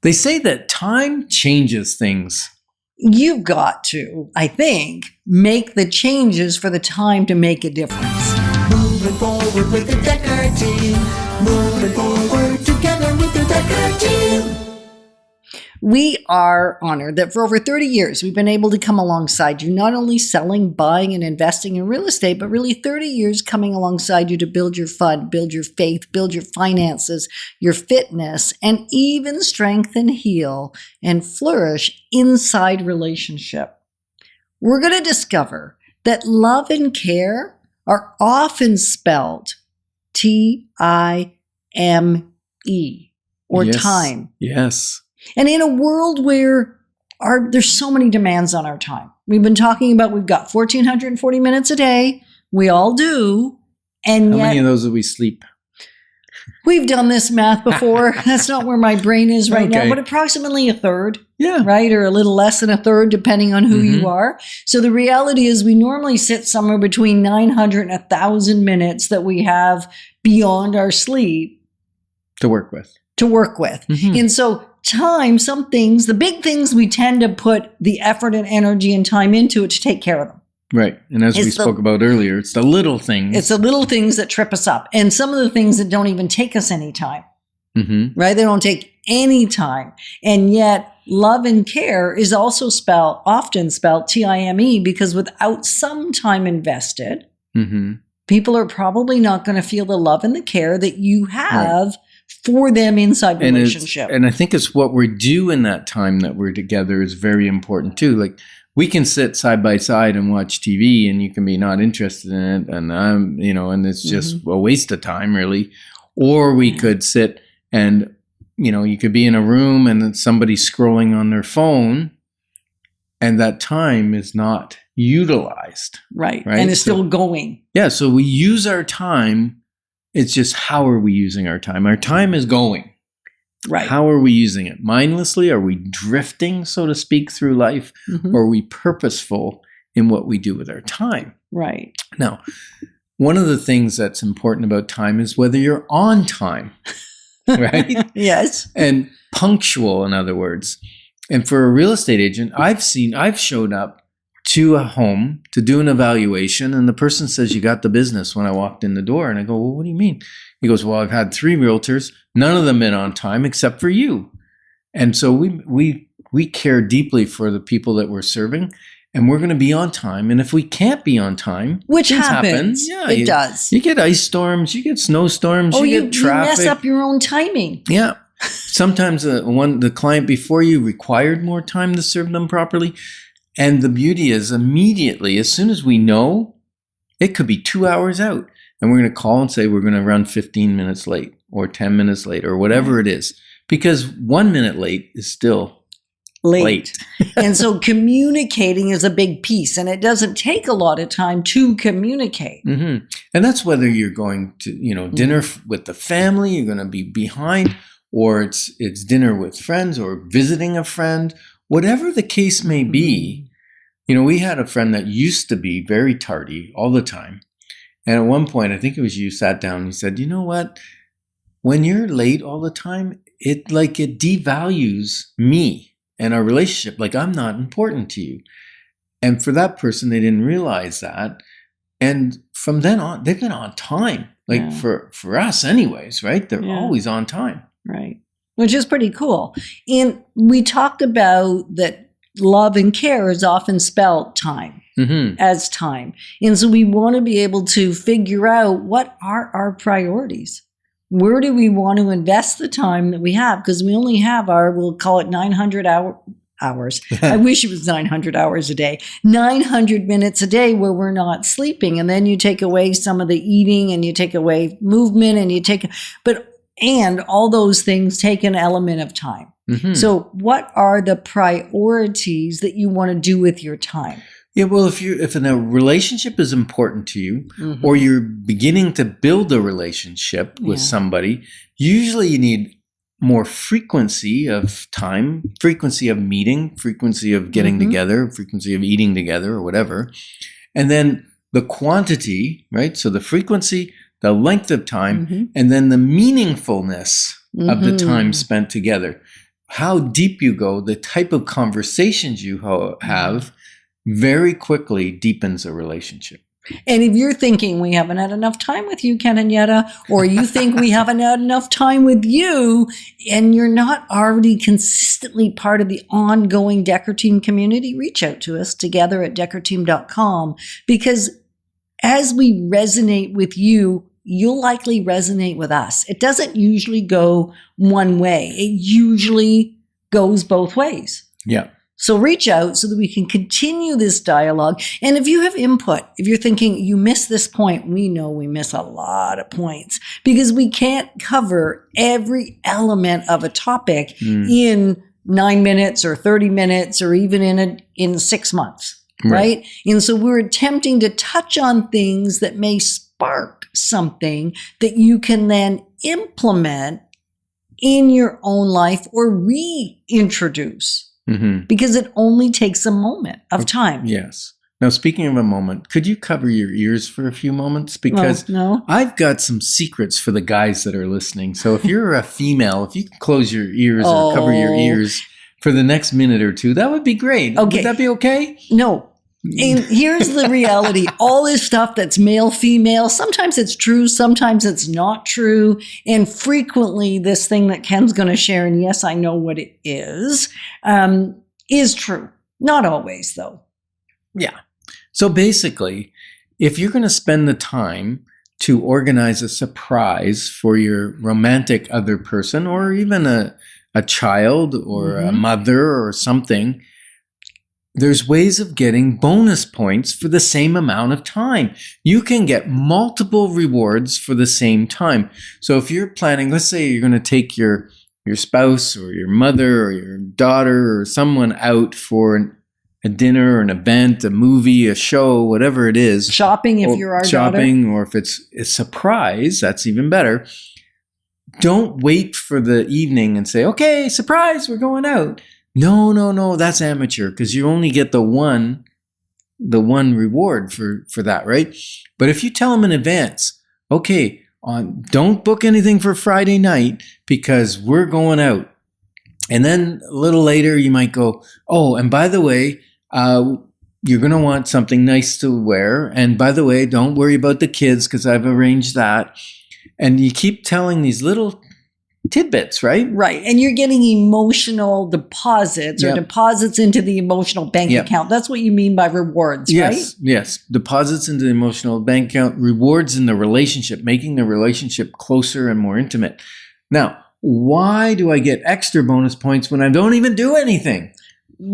They say that time changes things. You've got to, I think, make the changes for the time to make a difference. Moving forward with the Dekker Team. Moving forward together with the Dekker Team. We are honored that for over 30 years, we've been able to come alongside you, not only selling, buying, and investing in real estate, but really 30 years coming alongside you to build your fund, build your faith, build your finances, your fitness, and even strengthen, heal, and flourish inside relationship. We're going to discover that love and care are often spelled T-I-M-E, or Yes. time. Yes. And in a world where there's so many demands on our time, we've been talking about we've got 1,440 minutes a day. We all do. And How yet many of those do we sleep? we've done this math before. That's not where my brain is right now, Okay. but approximately a third, Yeah. right? Or a little less than a third, depending on who Mhm. you are. So the reality is we normally sit somewhere between 900 and 1,000 minutes that we have beyond our sleep To work with. to work with. Mhm. And so time, some things, the big things, we tend to put the effort and energy and time into it to take care of them. Right. And as we It's the- spoke about earlier, it's the little things. It's the little things that trip us up. And some of the things that don't even take us any time, Mhm. right? They don't take any time. And yet love and care is also often spelled T-I-M-E, because without some time invested, Mhm. people are probably not going to feel the love and the care that you have for them inside And relationship. I think it's what we do in that time that we're together is very important too. Like we can sit side by side and watch TV and you can be not interested in it. And and it's just a waste of time really. Or we could sit and, you could be in a room and then somebody's scrolling on their phone and that time is not utilized. right. right? And it's So- still going. Yeah. So we use our time. It's just how are we using our time? Our time is going. Right. How are we using it? Mindlessly? Are we drifting, so to speak, through life? Mhm. Or are we purposeful in what we do with our time? Right. Now, one of the things that's important about time is whether you're on time, right? Yes. And punctual, in other words. And for a real estate agent, I've showed up to a home to do an evaluation, and the person says, "You got the business," when I walked in the door. And I go, "Well, what do you mean?" He goes, "Well, I've had 3 realtors, none of them been on time except for you." And so we care deeply for the people that we're serving, and we're going to be on time. And if we can't be on time, Which things happens. happen. Yeah, It you, does. You get ice storms, you get snowstorms, Or you you get traffic. mess up your own timing. Yeah. Sometimes the client before you required more time to serve them properly. And the beauty is immediately, as soon as we know, it could be 2 hours out. And we're going to call and say we're going to run 15 minutes late or 10 minutes late or whatever it is. Because 1 minute late is still late. And so communicating is a big piece, and it doesn't take a lot of time to communicate. Mm-hmm. And that's whether you're going to, dinner with the family, you're going to be behind, or it's dinner with friends or visiting a friend, whatever the case may be. We had a friend that used to be very tardy all the time. And at one point, I think it was you, sat down and he said, "You know what? When you're late all the time, it devalues me and our relationship. Like I'm not important to you." And for that person, they didn't realize that. And from then on, they've been on time. Yeah. For us anyways, right? They're Yeah. always on time. Right. Which is pretty cool. And we talked about that love and care is often spelled time. Mm-hmm. As time. And so we want to be able to figure out what are our priorities. Where do we want to invest the time that we have? Because we only have we'll call it 900 hours. I wish it was 900 hours a day. 900 minutes a day where we're not sleeping. And then you take away some of the eating and you take away movement and all those things take an element of time. Mm-hmm. So what are the priorities that you want to do with your time? Yeah, well, if a relationship is important to you, Mhm. or you're beginning to build a relationship with Yeah. somebody, usually you need more frequency of time, frequency of meeting, frequency of getting Mhm. together, frequency of eating together, or whatever, and then the quantity, right? So the frequency, the length of time, Mhm. and then the meaningfulness of the Mhm. time spent together. how deep you go, the type of conversations you have very quickly deepens a relationship. And if you're thinking we haven't had enough time with you, Ken and Yetta, or you think we haven't had enough time with you, and you're not already consistently part of the ongoing Dekker Team community, reach out to us together at dekkerteam.com, because as we resonate with you, you'll likely resonate with us. It doesn't usually go one way. It usually goes both ways. Yeah. So reach out so that we can continue this dialogue. And if you have input, if you're thinking you missed this point, we know we miss a lot of points because we can't cover every element of a topic in 9 minutes or 30 minutes or even in 6 months, right? And so we're attempting to touch on things that may spark something that you can then implement in your own life or reintroduce. Because it only takes a moment of time. Yes. Now, speaking of a moment, could you cover your ears for a few moments? Because no. I've got some secrets for the guys that are listening. So if you're a female, if you can close your ears or cover your ears for the next minute or two, that would be great. Okay. Would that be okay? No. And here's the reality. All this stuff that's male, female, sometimes it's true, sometimes it's not true. And frequently this thing that Ken's going to share, and yes, I know what it is true. Not always, though. Yeah. So basically, if you're going to spend the time to organize a surprise for your romantic other person, or even a child or a mother or something, there's ways of getting bonus points for the same amount of time. You can get multiple rewards for the same time. So if you're planning, let's say you're going to take your spouse or your mother or your daughter or someone out for a dinner, an event, a movie, a show, whatever it is. Shopping if you're our shopping, daughter. or if it's a surprise, that's even better. Don't wait for the evening and say, okay, surprise, we're going out. No, that's amateur because you only get the one reward for that, right? But if you tell them in advance, okay, don't book anything for Friday night because we're going out. And then a little later you might go, oh, and by the way, you're going to want something nice to wear. And by the way, don't worry about the kids because I've arranged that. And you keep telling these little tidbits, right? Right. And you're getting emotional deposits or deposits into the emotional bank account. That's what you mean by rewards, right? Yes. Deposits into the emotional bank account, rewards in the relationship, making the relationship closer and more intimate. Now, why do I get extra bonus points when I don't even do anything?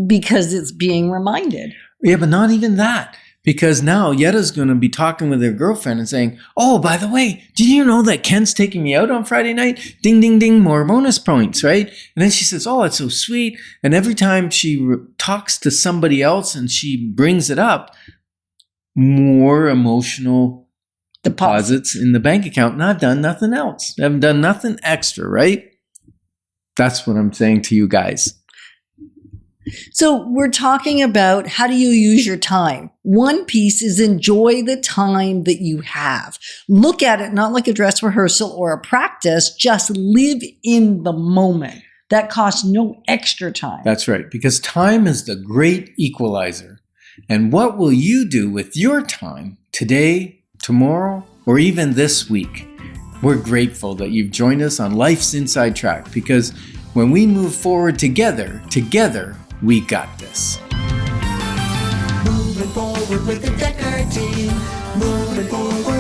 Because it's being reminded. Yeah, but not even that. Because now Yetta's going to be talking with her girlfriend and saying, oh, by the way, did you know that Ken's taking me out on Friday night? Ding, ding, ding, more bonus points, right? And then she says, oh, that's so sweet. And every time she talks to somebody else and she brings it up, more emotional deposits in the bank account. And I've done nothing else. I haven't done nothing extra, right? That's what I'm saying to you guys. So we're talking about how do you use your time? One piece is enjoy the time that you have. Look at it not like a dress rehearsal or a practice, just live in the moment. That costs no extra time. That's right, because time is the great equalizer. And what will you do with your time today, tomorrow, or even this week? We're grateful that you've joined us on Life's Inside Track, because when we move forward together, we got this. Moving forward with the Dekker Team. Moving forward.